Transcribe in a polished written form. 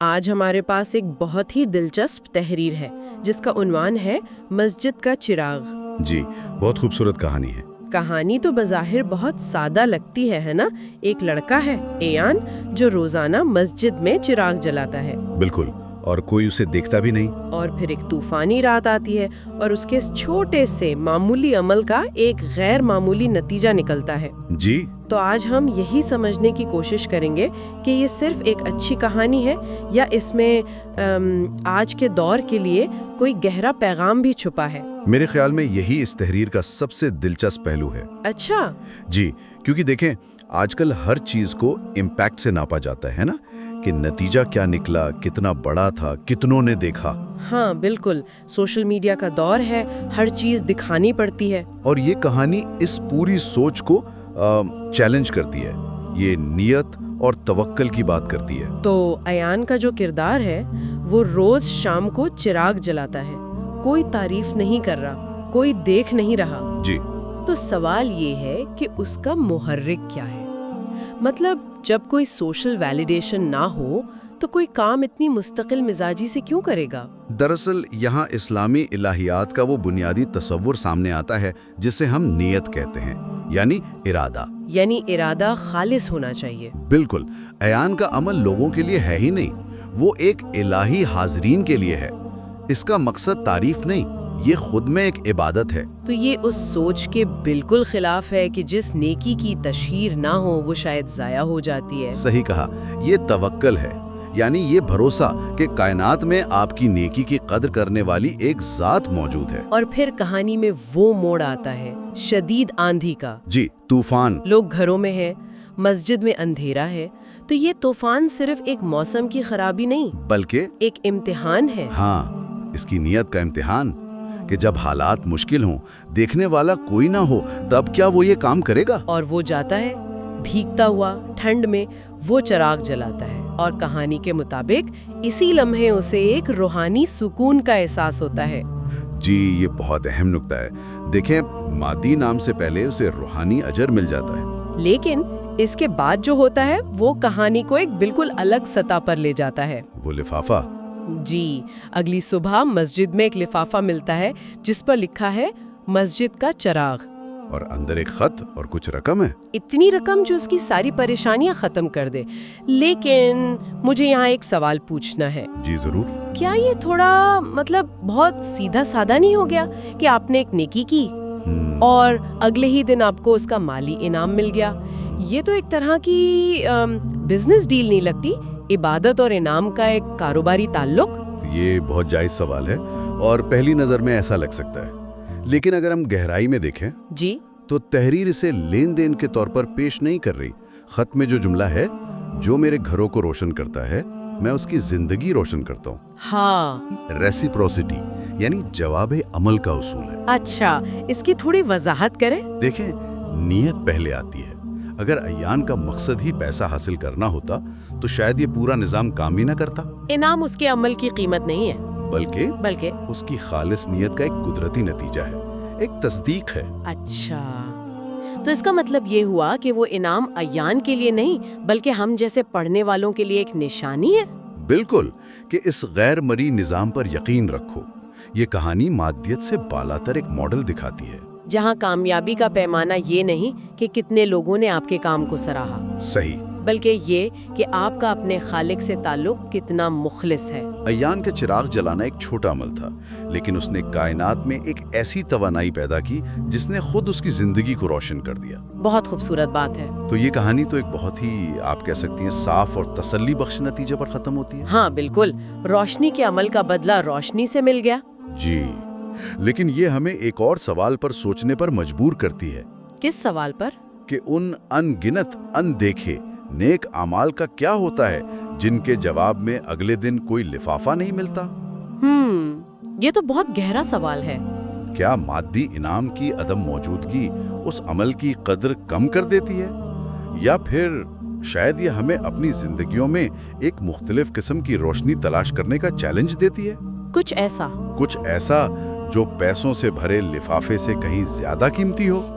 آج ہمارے پاس ایک بہت ہی دلچسپ تحریر ہے جس کا عنوان ہے مسجد کا چراغ۔ جی، بہت خوبصورت کہانی ہے۔ کہانی تو بظاہر بہت سادہ لگتی ہے نا؟ ایک لڑکا ہے ایان جو روزانہ مسجد میں چراغ جلاتا ہے۔ بالکل، اور کوئی اسے دیکھتا بھی نہیں۔ اور پھر ایک طوفانی رات آتی ہے اور اس کے اس چھوٹے سے معمولی عمل کا ایک غیر معمولی نتیجہ نکلتا ہے۔ جی، تو آج ہم یہی سمجھنے کی کوشش کریں گے کہ یہ صرف ایک اچھی کہانی ہے یا اس میں آج کے دور کے لیے کوئی گہرا پیغام بھی چھپا ہے۔ میرے خیال میں یہی اس تحریر کا سب سے دلچسپ پہلو ہے۔ اچھا جی، کیونکہ دیکھیں آج کل ہر چیز کو امپیکٹ سے ناپا جاتا ہے نا، کہ نتیجہ کیا نکلا، کتنا بڑا تھا، کتنوں نے دیکھا۔ ہاں بالکل، سوشل میڈیا کا دور ہے، ہر چیز دکھانی پڑتی ہے۔ اور یہ کہانی اس پوری سوچ کو چیلنج کرتی ہے، یہ نیت اور توکل کی بات کرتی ہے۔ تو ایان کا جو کردار ہے وہ روز شام کو چراغ جلاتا ہے، کوئی تعریف نہیں کر رہا، کوئی دیکھ نہیں رہا۔ جی، تو سوال یہ ہے کہ اس کا محرک کیا ہے؟ مطلب جب کوئی سوشل ویلیڈیشن نہ ہو تو کوئی کام اتنی مستقل مزاجی سے کیوں کرے گا؟ دراصل یہاں اسلامی الہیات کا وہ بنیادی تصور سامنے آتا ہے جسے ہم نیت کہتے ہیں، یعنی ارادہ۔ یعنی ارادہ خالص ہونا چاہیے۔ بالکل، ایان کا عمل لوگوں کے لیے ہے ہی نہیں، وہ ایک الہی حاضرین کے لیے ہے۔ اس کا مقصد تعریف نہیں، یہ خود میں ایک عبادت ہے۔ تو یہ اس سوچ کے بالکل خلاف ہے کہ جس نیکی کی تشہیر نہ ہو وہ شاید ضائع ہو جاتی ہے۔ صحیح کہا، یہ توکل ہے، یعنی یہ بھروسہ کہ کائنات میں آپ کی نیکی کی قدر کرنے والی ایک ذات موجود ہے۔ اور پھر کہانی میں وہ موڑ آتا ہے، شدید آندھی کا۔ جی، طوفان۔ لوگ گھروں میں ہیں، مسجد میں اندھیرا ہے، تو یہ طوفان صرف ایک موسم کی خرابی نہیں بلکہ ایک امتحان ہے۔ ہاں، اس کی نیت کا امتحان، کہ جب حالات مشکل ہوں، دیکھنے والا کوئی نہ ہو، تب کیا وہ یہ کام کرے گا؟ اور وہ جاتا ہے، بھیگتا ہوا ٹھنڈ میں وہ چراغ جلاتا ہے، اور کہانی کے مطابق اسی لمحے اسے ایک روحانی سکون کا احساس ہوتا ہے۔ جی، یہ بہت اہم نکتہ ہے۔ دیکھیں، مادی نام سے پہلے اسے روحانی اجر مل جاتا ہے۔ لیکن اس کے بعد جو ہوتا ہے وہ کہانی کو ایک بالکل الگ سطح پر لے جاتا ہے۔ وہ لفافہ۔ جی، اگلی صبح مسجد میں ایک لفافہ ملتا ہے جس پر لکھا ہے مسجد کا چراغ، اور اندر ایک خط اور کچھ رقم ہے۔ اتنی رقم جو اس کی ساری پریشانیاں ختم کر دے۔ لیکن مجھے یہاں ایک سوال پوچھنا ہے۔ جی ضرور۔ کیا یہ تھوڑا بہت سیدھا سادہ نہیں ہو گیا کہ آپ نے ایک نیکی کی اور اگلے ہی دن آپ کو اس کا مالی انعام مل گیا؟ یہ تو ایک طرح کی بزنس ڈیل نہیں لگتی؟ عبادت اور انعام کا ایک کاروباری تعلق؟ یہ بہت جائز سوال ہے اور پہلی نظر میں ایسا لگ سکتا ہے، لیکن اگر ہم گہرائی میں دیکھیں جی تو تحریر اسے لین دین کے طور پر پیش نہیں کر رہی۔ خط میں جو جملہ ہے، جو میرے گھروں کو روشن کرتا ہے میں اس کی زندگی روشن کرتا ہوں، ہاں، ریسیپروسٹی یعنی جواب عمل کا اصول ہے۔ اچھا، اس کی تھوڑی وضاحت کریں۔ دیکھیں، نیت پہلے آتی ہے۔ اگر ایان کا مقصد ہی پیسہ حاصل کرنا ہوتا تو شاید یہ پورا نظام کام ہی نہ کرتا۔ انعام اس کے عمل کی قیمت نہیں ہے، بلکہ اس کی خالص نیت کا ایک قدرتی نتیجہ ہے، ایک تصدیق ہے۔ اچھا، تو اس کا مطلب یہ ہوا کہ وہ انعام ایان کے لیے نہیں بلکہ ہم جیسے پڑھنے والوں کے لیے ایک نشانی ہے۔ بالکل، کہ اس غیر مرئی نظام پر یقین رکھو۔ یہ کہانی مادیت سے بالاتر ایک ماڈل دکھاتی ہے، جہاں کامیابی کا پیمانہ یہ نہیں کہ کتنے لوگوں نے آپ کے کام کو سراہا، صحیح، بلکہ یہ کہ آپ کا اپنے خالق سے تعلق کتنا مخلص ہے۔ ایان کا چراغ جلانا ایک چھوٹا عمل تھا، لیکن اس نے کائنات میں ایک ایسی توانائی پیدا کی جس نے خود اس کی زندگی کو روشن کر دیا۔ بہت خوبصورت بات ہے۔ تو یہ کہانی تو ایک بہت ہی، آپ کہہ سکتی ہیں، صاف اور تسلی بخش نتیجے پر ختم ہوتی ہے۔ ہاں بالکل، روشنی کے عمل کا بدلہ روشنی سے مل گیا۔ جی، لیکن یہ ہمیں ایک اور سوال پر سوچنے پر مجبور کرتی ہے۔ کس سوال پر؟ کہ ان گنت دیکھے نیک اعمال کا کیا ہوتا ہے جن کے جواب میں اگلے دن کوئی لفافہ نہیں ملتا؟ یہ تو بہت گہرا سوال ہے۔ کیا مادی انعام کی عدم موجودگی اس عمل کی قدر کم کر دیتی ہے، یا پھر شاید یہ ہمیں اپنی زندگیوں میں ایک مختلف قسم کی روشنی تلاش کرنے کا چیلنج دیتی ہے؟ کچھ ایسا جو پیسوں سے بھرے لفافے سے کہیں زیادہ قیمتی ہو۔